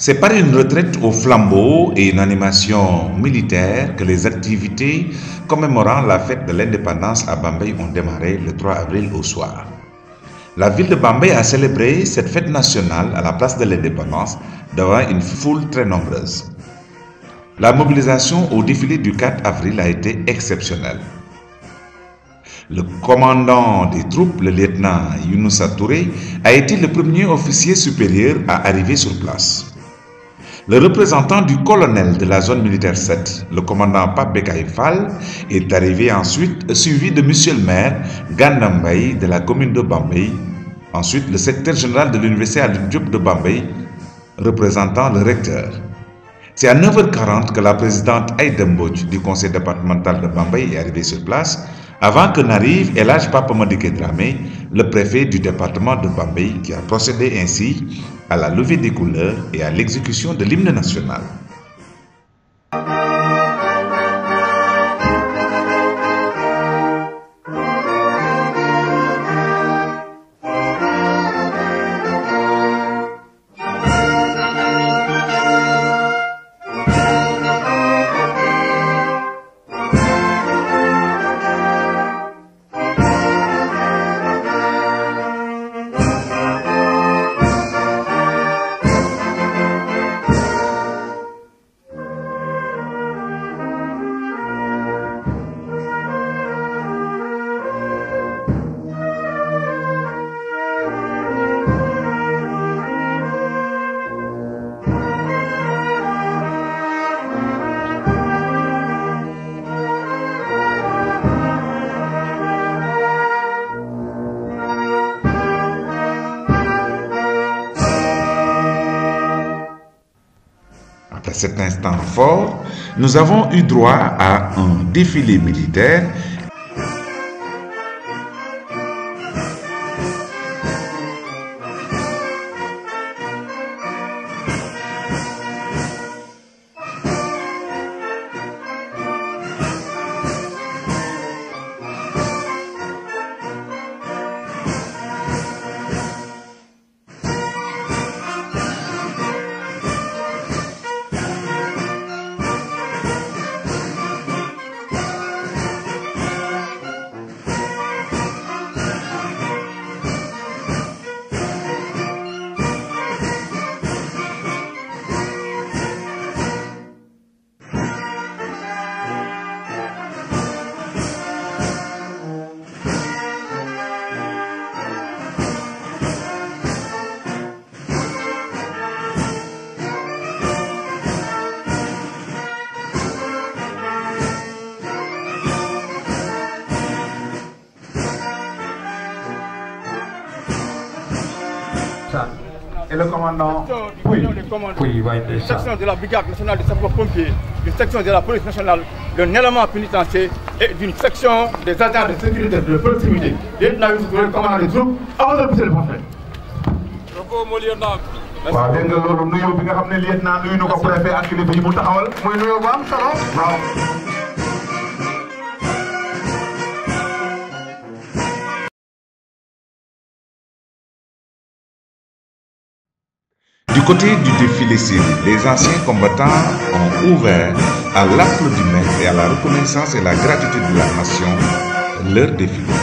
C'est par une retraite au flambeau et une animation militaire que les activités commémorant la fête de l'indépendance à Bambey ont démarré le 3 avril au soir. La ville de Bambey a célébré cette fête nationale à la place de l'indépendance devant une foule très nombreuse. La mobilisation au défilé du 4 avril a été exceptionnelle. Le commandant des troupes, le lieutenant Younoussa Touré, a été le premier officier supérieur à arriver sur place. Le représentant du colonel de la zone militaire 7, le commandant Pape Bekay Fall, est arrivé ensuite, suivi de monsieur le maire Gandambaye de la commune de Bambey. Ensuite, le secrétaire général de l'université Alioune Diop de Bambey, représentant le recteur. C'est à 9h40 que la présidente Aïda Mbodj du conseil départemental de Bambey est arrivée sur place, avant que n'arrive El Hadj Papa Madické Dramé, le préfet du département de Bambey, qui a procédé ainsi à la levée des couleurs et à l'exécution de l'hymne national. Après cet instant fort, nous avons eu droit à un défilé militaire . Et le commandant section de la brigade nationale des sapeurs-pompiers, d'une section de la police nationale, d'un élément pénitentiaire et d'une section des agents de sécurité de proximité. Lieutenant le commandant des troupes, avant de pousser le prophète. waaw dégg nga loolu nuyoo bi nga xam ne lieutenant nuyu na ko préfet ak kilifa yi mu taxawal muy nuyoo bu am solo waaw. Du côté du défilé civil, les anciens combattants ont ouvert à l'applaudissement et à la reconnaissance et la gratitude de la nation leur défilé.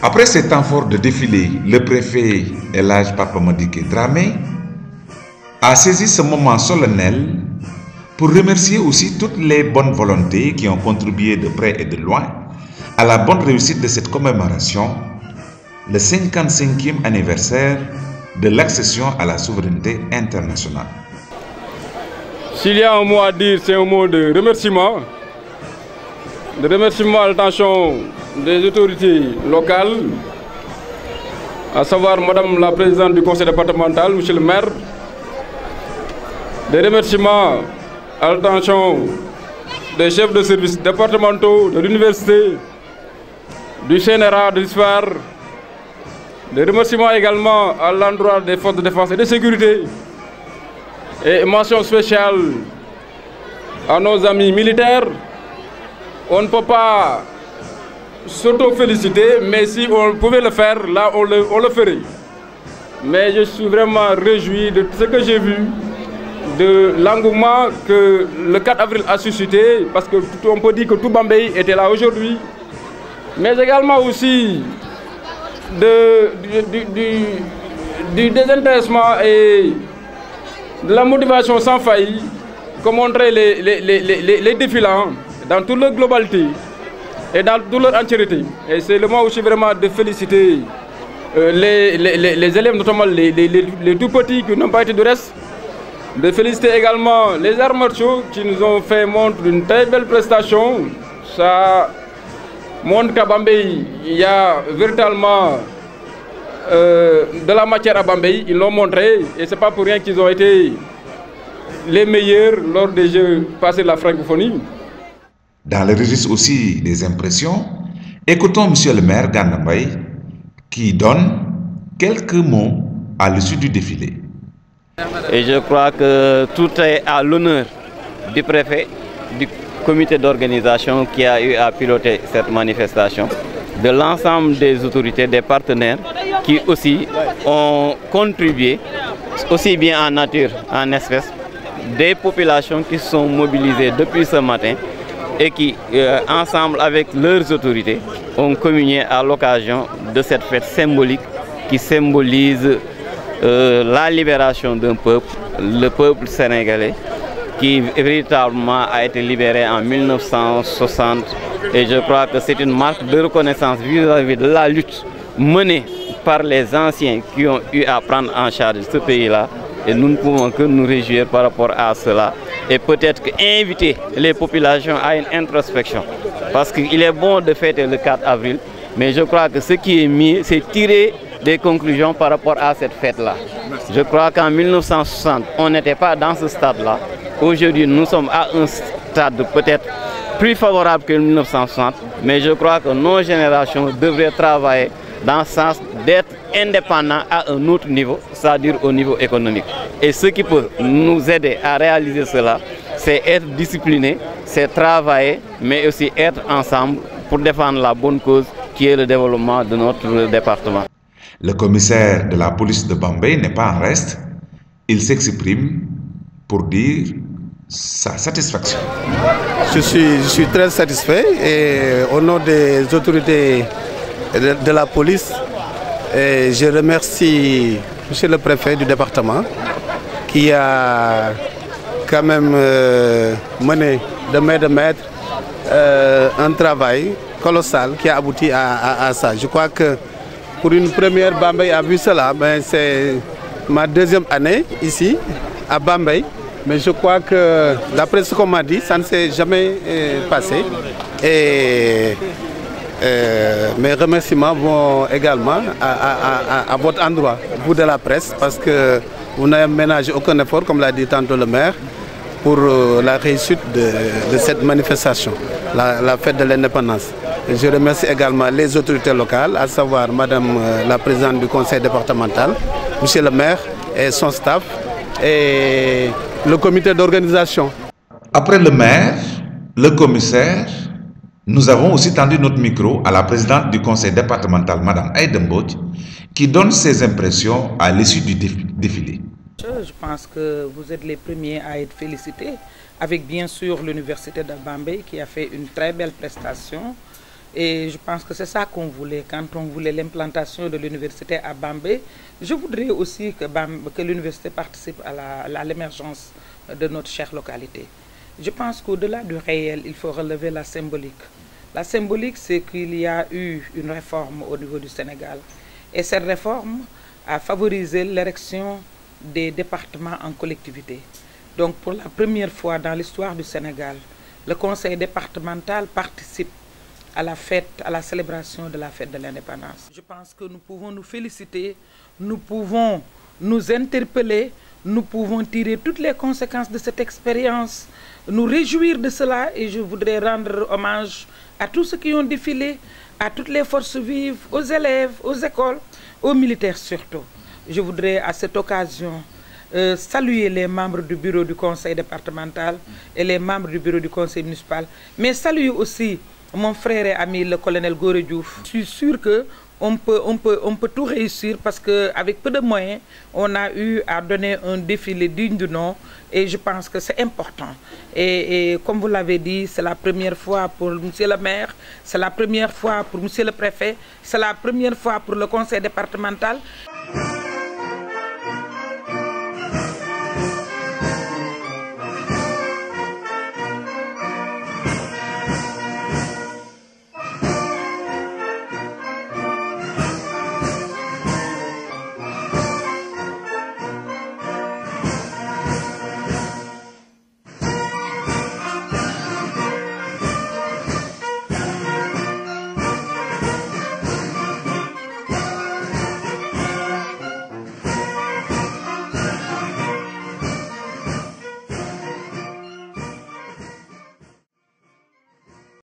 Après ces temps forts de défilé, le préfet El Hadj Papa Madické Dramé a saisi ce moment solennel pour remercier aussi toutes les bonnes volontés qui ont contribué de près et de loin à la bonne réussite de cette commémoration, le 55e anniversaire de l'accession à la souveraineté internationale. S'il y a un mot à dire, c'est un mot de remerciement à l'attention des autorités locales, à savoir Madame la Présidente du Conseil départemental, Monsieur le maire, des remerciements à l'attention des chefs de services départementaux de l'université, du CNRA, de l'histoire, des remerciements également à l'endroit des forces de défense et de sécurité, et mention spéciale à nos amis militaires. On ne peut pas s'auto-féliciter, mais si on pouvait le faire, là on le ferait. Mais je suis vraiment réjoui de ce que j'ai vu, de l'engouement que le 4 avril a suscité, parce que on peut dire que tout Bambey était là aujourd'hui, mais également aussi du désintéressement et de la motivation sans faille que montraient les défilants dans toute leur globalité et dans toute leur entièreté. Et c'est le moment aussi vraiment de féliciter les élèves, notamment les tout petits qui n'ont pas été de reste, de féliciter également les arts martiaux qui nous ont fait montre d'une très belle prestation. Ça montre qu'à Bambey, il y a véritablement de la matière à Bambey. Ils l'ont montré et c'est pas pour rien qu'ils ont été les meilleurs lors des Jeux passés de la francophonie. Dans le registre aussi des impressions, écoutons Monsieur le maire Gana Mbaye qui donne quelques mots à l'issue du défilé. Et je crois que tout est à l'honneur du préfet, du comité d'organisation qui a eu à piloter cette manifestation, de l'ensemble des autorités, des partenaires qui aussi ont contribué, aussi bien en nature, en espèces, des populations qui sont mobilisées depuis ce matin et qui, ensemble avec leurs autorités, ont communié à l'occasion de cette fête symbolique qui symbolise la libération d'un peuple, le peuple sénégalais, qui véritablement a été libéré en 1960. Et je crois que c'est une marque de reconnaissance vis-à-vis de la lutte menée par les anciens qui ont eu à prendre en charge ce pays-là. Et nous ne pouvons que nous réjouir par rapport à cela. Et peut-être inviter les populations à une introspection. Parce qu'il est bon de fêter le 4 avril, mais je crois que ce qui est mieux, c'est tirer des conclusions par rapport à cette fête-là. Je crois qu'en 1960, on n'était pas dans ce stade-là. Aujourd'hui, nous sommes à un stade peut-être plus favorable que 1960, mais je crois que nos générations devraient travailler dans le sens d'être indépendants à un autre niveau, c'est-à-dire au niveau économique. Et ce qui peut nous aider à réaliser cela, c'est être discipliné, c'est travailler, mais aussi être ensemble pour défendre la bonne cause qui est le développement de notre département. Le commissaire de la police de Bambey n'est pas en reste. Il s'exprime pour dire sa satisfaction. Je suis très satisfait et au nom des autorités de la police, et je remercie Monsieur le préfet du département qui a quand même mené de main de maître un travail colossal qui a abouti à ça. Je crois que pour une première, Bambey a vu cela. C'est ma deuxième année ici à Bambey. Mais je crois que, d'après ce qu'on m'a dit, ça ne s'est jamais passé. Et mes remerciements vont également à votre endroit, vous de la presse, parce que vous n'avez ménagé aucun effort, comme l'a dit tantôt le maire, pour la réussite de cette manifestation, la fête de l'indépendance. Je remercie également les autorités locales, à savoir Madame la Présidente du Conseil départemental, Monsieur le maire et son staff, et le comité d'organisation. Après le maire, le commissaire, nous avons aussi tendu notre micro à la présidente du conseil départemental, Madame Aïda Mbodj, qui donne ses impressions à l'issue du défilé. Je pense que vous êtes les premiers à être félicités, avec bien sûr l'université de Bambey qui a fait une très belle prestation. Et je pense que c'est ça qu'on voulait quand on voulait l'implantation de l'université à Bambey. Je voudrais aussi que l'université participe à l'émergence de notre chère localité. Je pense qu'au-delà du réel, il faut relever la symbolique. La symbolique, c'est qu'il y a eu une réforme au niveau du Sénégal. Et cette réforme a favorisé l'érection des départements en collectivité. Donc pour la première fois dans l'histoire du Sénégal, le conseil départemental participe à la célébration de la fête de l'indépendance. Je pense que nous pouvons nous féliciter, nous pouvons nous interpeller, nous pouvons tirer toutes les conséquences de cette expérience, nous réjouir de cela, et je voudrais rendre hommage à tous ceux qui ont défilé, à toutes les forces vives, aux élèves, aux écoles, aux militaires surtout. Je voudrais à cette occasion saluer les membres du bureau du conseil départemental et les membres du bureau du conseil municipal, mais saluer aussi mon frère et ami le colonel Goré Diouf. Je suis sûr qu'on peut tout réussir parce qu'avec peu de moyens, on a eu à donner un défilé digne de nom, et je pense que c'est important. Et comme vous l'avez dit, c'est la première fois pour monsieur le maire, c'est la première fois pour monsieur le préfet, c'est la première fois pour le conseil départemental.